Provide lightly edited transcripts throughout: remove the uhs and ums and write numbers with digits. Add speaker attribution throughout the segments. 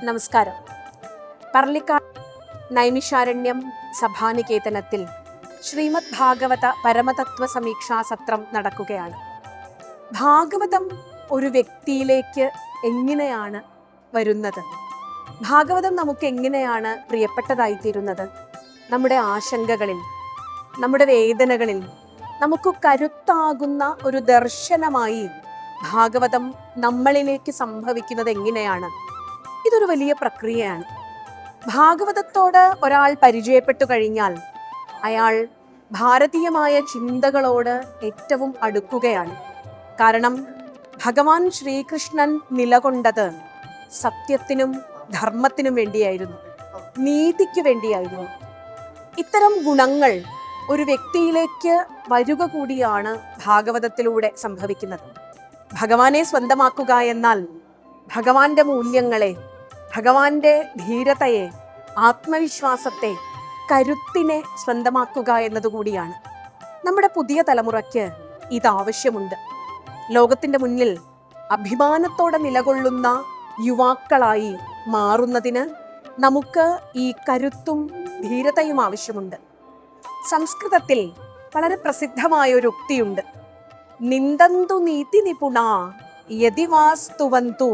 Speaker 1: നമസ്കാരം. പർളിക്കാട് നൈമിഷാരണ്യം സഭാനികേതനത്തിൽ ശ്രീമദ് ഭാഗവത പരമതത്വ സമീക്ഷാ സത്രം നടക്കുകയാണ്. ഭാഗവതം ഒരു വ്യക്തിയിലേക്ക് എങ്ങനെയാണ് വരുന്നത്? ഭാഗവതം നമുക്ക് എങ്ങനെയാണ് പ്രിയപ്പെട്ടതായിത്തീരുന്നത്? നമ്മുടെ ആശങ്കകളിൽ, നമ്മുടെ വേദനകളിൽ നമുക്ക് കരുത്താകുന്ന ഒരു ദർശനമായി ഭാഗവതം നമ്മളിലേക്ക് സംഭവിക്കുന്നത് എങ്ങനെയാണ്? ഇതൊരു വലിയ പ്രക്രിയയാണ്. ഭാഗവതത്തോട് ഒരാൾ പരിചയപ്പെട്ടു കഴിഞ്ഞാൽ അയാൾ ഭാരതീയമായ ചിന്തകളോട് ഏറ്റവും അടുക്കുകയാണ്. കാരണം ഭഗവാൻ ശ്രീകൃഷ്ണൻ നിലകൊണ്ടത് സത്യത്തിനും ധർമ്മത്തിനും വേണ്ടിയായിരുന്നു, നീതിക്ക് വേണ്ടിയായിരുന്നു. ഇത്തരം ഗുണങ്ങൾ ഒരു വ്യക്തിയിലേക്ക് വരുക കൂടിയാണ് ഭാഗവതത്തിലൂടെ സംഭവിക്കുന്നത്. ഭഗവാനെ സ്വന്തമാക്കുക എന്നാൽ ഭഗവാന്റെ മൂല്യങ്ങളെ, ഭഗവാന്റെ ധീരതയെ, ആത്മവിശ്വാസത്തെ, കരുത്തിനെ സ്വന്തമാക്കുക എന്നതുകൂടിയാണ്. നമ്മുടെ പുതിയ തലമുറയ്ക്ക് ഇതാവശ്യമുണ്ട്. ലോകത്തിൻ്റെ മുന്നിൽ അഭിമാനത്തോടെ നിലകൊള്ളുന്ന യുവാക്കളായി മാറുന്നതിന് നമുക്ക് ഈ കരുത്തും ധീരതയും ആവശ്യമുണ്ട്. സംസ്കൃതത്തിൽ വളരെ പ്രസിദ്ധമായ ഒരു ഉക്തിയുണ്ട്. നിന്ദന്തു നീതി നിപുണ യതി വാസ്തുവന്തു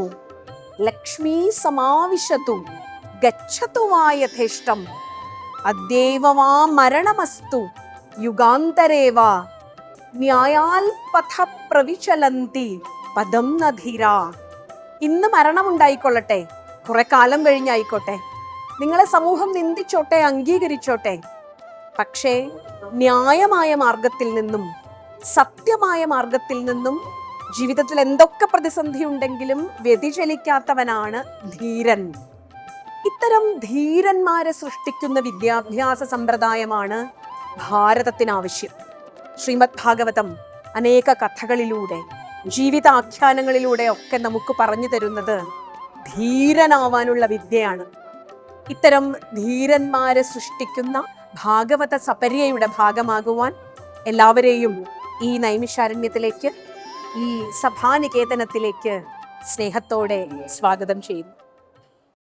Speaker 1: ലക്ഷ്മീ സമാവിശതു ഗച്ഛതു വാ യഥേഷ്ടം അദ്യൈവ വാ മരണമസ്തു യുഗാന്തരേ വാ ന്യായാൽ പഥ പ്രവിചലന്തി പദം നധീര. ഇന്ന് മരണമുണ്ടായിക്കൊള്ളട്ടെ, കുറെ കാലം കഴിഞ്ഞായിക്കോട്ടെ, നിങ്ങളെ സമൂഹം നിന്ദിച്ചോട്ടെ, അംഗീകരിച്ചോട്ടെ, പക്ഷേ ന്യായമായ മാർഗത്തിൽ നിന്നും, സത്യമായ മാർഗത്തിൽ നിന്നും ജീവിതത്തിൽ എന്തൊക്കെ പ്രതിസന്ധി ഉണ്ടെങ്കിലും വ്യതിചലിക്കാത്തവനാണ് ധീരൻ. ഇത്തരം ധീരന്മാരെ സൃഷ്ടിക്കുന്ന വിദ്യാഭ്യാസ സമ്പ്രദായമാണ് ഭാരതത്തിനാവശ്യം. ശ്രീമദ് ഭാഗവതം അനേക കഥകളിലൂടെ, ജീവിതാഖ്യാനങ്ങളിലൂടെ ഒക്കെ നമുക്ക് പറഞ്ഞു തരുന്നത് ധീരനാവാനുള്ള വിദ്യയാണ്. ഇത്തരം ധീരന്മാരെ സൃഷ്ടിക്കുന്ന ഭാഗവത സപര്യയുടെ ഭാഗമാകുവാൻ എല്ലാവരെയും ഈ നൈമിഷാരണ്യത്തിലേക്ക്, ഈ സഭാനികേതനത്തിലേക്ക് സ്നേഹത്തോടെ സ്വാഗതം ചെയ്യുന്നു.